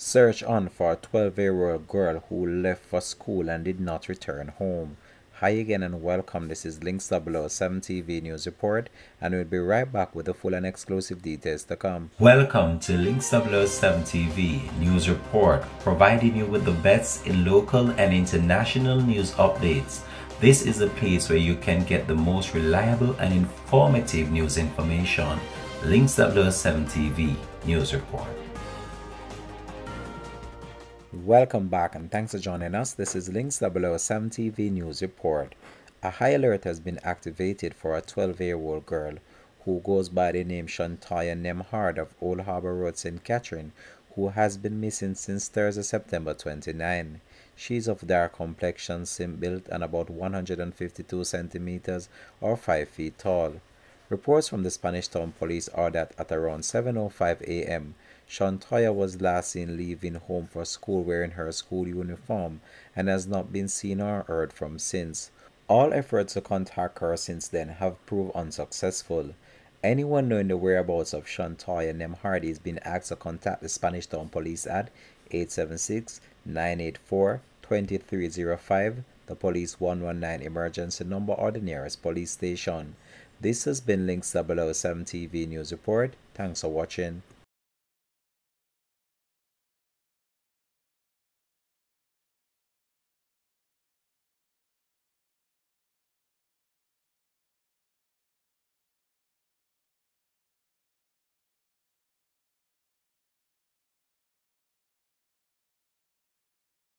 Search on for a 12-year-old girl who left for school and did not return home. Hi again and welcome. This is Links 007 TV News Report, and we'll be right back with the full and exclusive details to come. Welcome to Links 007 TV News Report, providing you with the best in local and international news updates. This is a place where you can get the most reliable and informative news information. Links 007 TV News Report. Welcome back and thanks for joining us. This is Links 007 TV News Report. A high alert has been activated for a 12-year-old girl who goes by the name Shantaya Nemhard of Old Harbor Road, St. Catherine, who has been missing since Thursday, September 29. She is of dark complexion, slim-built, and about 152 centimeters or 5 feet tall. Reports from the Spanish Town Police are that at around 7:05 a.m., Shantaya was last seen leaving home for school wearing her school uniform and has not been seen or heard from since. All efforts to contact her since then have proved unsuccessful. Anyone knowing the whereabouts of Shantaya Nemhard is being asked to contact the Spanish Town Police at 876-984-2305, the Police 119 emergency number, or the nearest police station. This has been Links 007 TV News Report. Thanks for watching.